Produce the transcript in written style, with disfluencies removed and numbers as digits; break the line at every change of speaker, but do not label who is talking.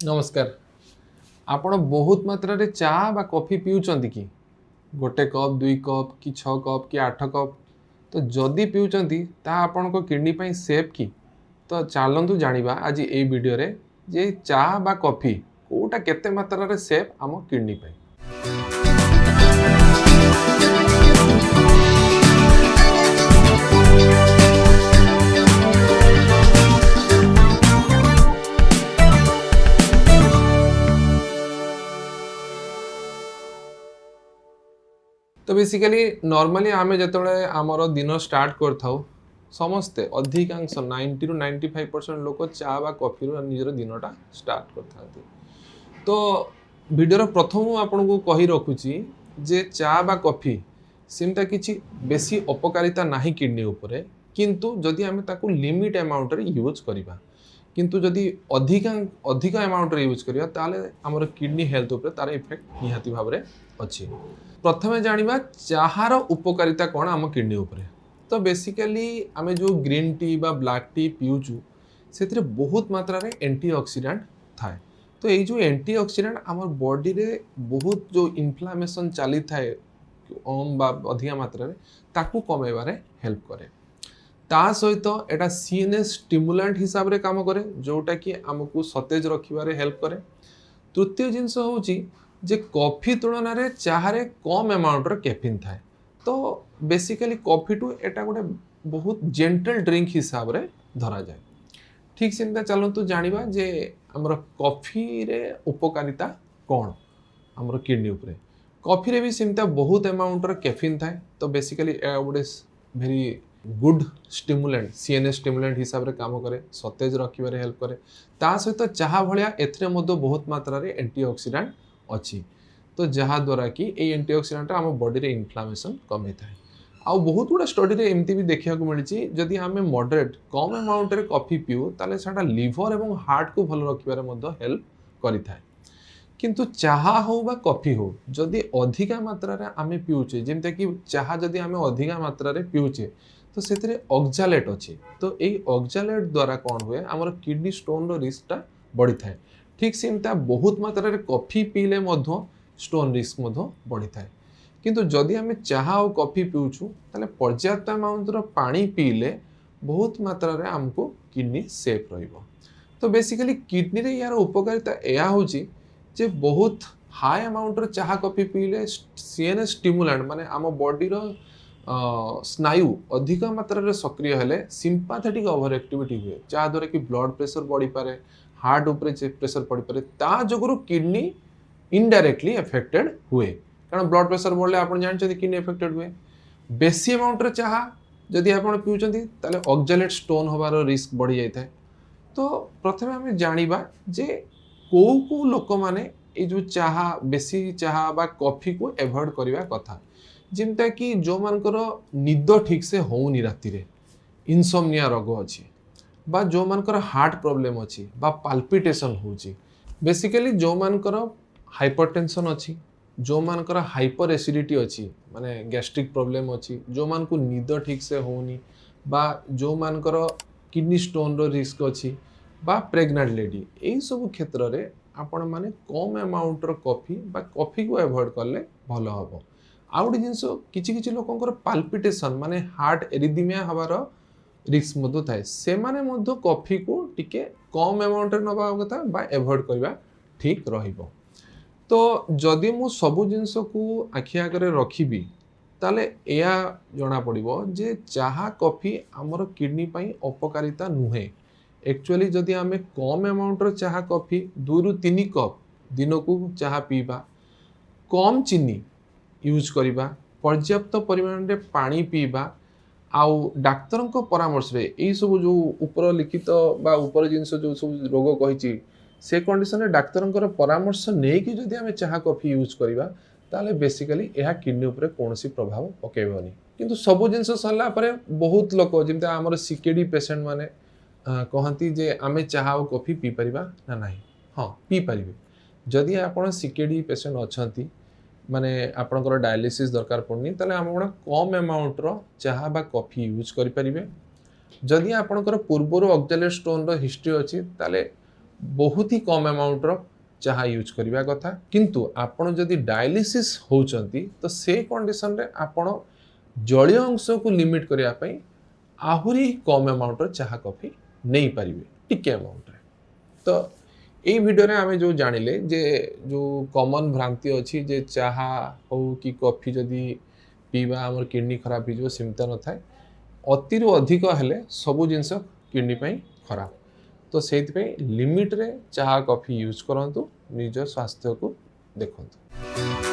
नमस्कार। आपण बहुत मात्रा रे चा बा कॉफी पिउचंती कि गोटे कप दुई कप कि 6 कप कि 8 कप तो जदि पिउचंती ता आपण को किडनी पई सेफ कि तो चलंतु जानिबा आज ए वीडियो रे जे चा बा कॉफी कोटा केते मात्रा रे सेफ आम किडनी पई। तो बेसिकली नॉर्मली आमे जतबे आमर दिन स्टार्ट करथाउ समस्ते अधिकांश 90 ରୁ 95% लोक चा बा कॉफी रो निजर दिनटा स्टार्ट करथांती। तो वीडियो प्रथम आपन को कहि रखुची जे चा बा कॉफी सिमता किछि बेसी अपकारिता नाही किडनी उपरे, किंतु जदि आमे ताकू लिमिट अमाउंट रे यूज करिबा, किंतु जदि अधिक अमाउंट रे यूज करिया ताले हमर किडनी हेल्थ उपरे तार इफेक्ट निहाती भाबरे अछि। प्रथमे जानिबा चाहार उपकारिता कोन आम किडनी उपरे। तो बेसिकली आमे जो ग्रीन टी बा ब्लैक टी पिउचु सेथिरे बहुत मात्रा रे एंटीऑक्सीडेंट थाए। तो ये जो एंटीऑक्सीडेंट आम बॉडी रे बहुत जो इन्फ्लामेशन चली थाए ओम बा अधिक मात्रा रे ताकू कमेबारे हेल्प करे। ता सहित एटा सीएनएस स्टिमुलेंट हिसाब रे काम करे जोटा कि हमकू सतेज रखिबारे हेल्प करे। तृतीय जिंस होची जे कॉफी तुलना रे चाहारे कम अमाउंट रे कैफीन थाए। तो बेसिकली कॉफी टू एटा गोटे बहुत जेंटल ड्रिंक हिसाब रे धरा जाए। ठीक सेमता चलंतु जानिबा जे हमर कॉफी रे उपकारिता कोन हमर किडनी उपरे। कॉफी रे भी सेमता बहुत अमाउंट रे कैफीन थाए। तो बेसिकली गोटे very good stimulant CNS stimulant हिसाब रे काम करे, सतेज रखिबारे हेल्प करे। ता सहित चाहा भलिया एथरे मध्य बहुत मात्रा रे एंटीऑक्सीडेंट अच्छी। तो जहाँ द्वारा कि ये एंटीऑक्सीडेंट आम बॉडी रे इन्फ्लामेशन कमे थाए। आ बहुत गुड़ा स्टडी रे एमती भी देखा मिली जदि आम मॉडरेट कम अमाउंट रे कॉफी पिउ ताले साडा लिवर एवं हार्ट को भल रखिबारे मध्य हेल्प करिथाए। किंतु चाहा हो बा कॉफी हो जदि अधिका मात्रा रे आमे पिउचे, जेमते कि चाहा जदि आमे अधिका मात्रा रे पिउचे तो सेथिरे ऑक्जालेट अछि। तो एई ऑक्जालेट द्वारा कोन हुए हमर किडनी स्टोन रो रिस्कटा बढ़ी थाए। ठीक सेमता बहुत मात्रा रे कॉफी पीले मध्य स्टोन रिस्क मध्य बढ़ी थाए। किंतु जदि आमे चाहा और कॉफी पिउछु ताले पर्याप्त अमाउंट रो पानी पीले बहुत मात्रा रे हमको किडनी सेफ रहिबो। तो बेसिकली किडनी रे यार उपकारिता एया होची जे बहुत हाई अमाउंट रो चाहा कॉफी पीले सीएनएस स्टिमुलेंट माने आम बॉडी रो स्नायु अधिक मात्रा रे सक्रिय हेले सिंपैथेटिक ओवर एक्टिविटी हुए जहाँ द्वारा कि ब्लड प्रेशर बढ़ी पारे, हार्ट उपरे प्रेशर पड़ी पारे। ता जोगुरु किडनी इनडायरेक्टली अफेक्टेड हुए, कारण ब्लड प्रेशर बढ़ले आपण जानछथि किडनी अफेक्टेड हुए। बेसी अमाउंट रे चाहा जदि आपण पिउचंती ताले ऑक्जालेट स्टोन होबार रिस्क बढ़ी जाय थाए। तो प्रथमे हमें जानिबा जे को लोक माने ए जो चाहा बेसी चाहा बा कॉफी को एवॉइड करिवा कथा, जेमता कि जो मानकर निद ठीक से होउनी राति रे, इनसोम्निया रोग अछि बा जो मानकर हार्ट प्रॉब्लम अछि बा पाल्पिटेशन होउची, बेसिकली जो मानकर हाइपरटेंशन अछि, जो मानकर हाइपर एसिडिटी अछि माने गैस्ट्रिक प्रॉब्लम अछि, जो मान को निद ठीक से होउनी बा जो मानकर किडनी स्टोन रो रिस्क अछि बा प्रेग्नेंट लेडी, एई सब क्षेत्र रे आपण माने कम अमाउंट रो कॉफी बा कॉफी को अवॉइड करले भलो हबो। आ गोटे जिंस किछि किछि लोकंकर पाल्पिटेशन माने हार्ट एरिथमिया हबार रिस्क मध्य थाए, से माने मध्य कॉफी को टिके कम अमाउंट रे नबा कथा बा अवॉइड करबा ठीक रहिबो। तो जदि मु सबु जिंस को आखि आगरे रखिबी ताले एया जना पड़िबो जे चाहा कॉफी हमर किडनी पई अपकारिता नुहे। एक्चुअली जदि आमे कम अमाउंट रो चाहा कॉफी 2 ରୁ 3 कप दिन को चाहा पीबा, कम चीनी यूज करिबा, पर्याप्त परिमाण रे पानी पीबा, आउ डाक्तर को परामर्श रे एई सब जो ऊपर लिखित बा ऊपर जिंस जो सब रोग कहिची से कंडीशन रे डाक्तर को परामर्श नै कि जदि आमे चाहा कॉफी यूज करिबा ताले बेसिकली एहा किडनी ऊपर कोनोसी प्रभाव पकेबोनी। किंतु सब जिंस सरला परे बहुत लोक जेमते हमर सीकेडी पेशेंट माने कहती जे आमे चाहा और कॉफी पी परिबा ना नाही। हाँ पी परिबे जदि आपण सीकेडी पेशेंट अछंती माने आपणकर डायलिसिस दरकार पड़नी ताले आपण कम अमाउंट रो चाहा बा कॉफी यूज करि परिबे। जदि आपणकर पूर्वरो ऑक्जालेट स्टोन रो हिस्ट्री अछि ताले बहुत ही कम अमाउंट रो चाहा यूज करबा कथा किंतु आपण जदि डायलिसिस होउचंती तो से कंडीशन रे आपण जलीय अंश को लिमिट करबा पई आहुरी कम अमाउंट रो चाहा कॉफी नहीं पारिबे टिके अमाउंट रे। तो এই ভিডিওরে আমি जो জানিলে যে जो कॉमन भ्रांति अछि जे चाहा हो कि कॉफी जदि पीवा हमर किडनी खराब हो सेमता न थाए अति अधिक हेले सबु जिंस किडनी पई खराब। तो से लिमिट रे चाहा कॉफी यूज करंतु निज स्वास्थ्य को देखंतु।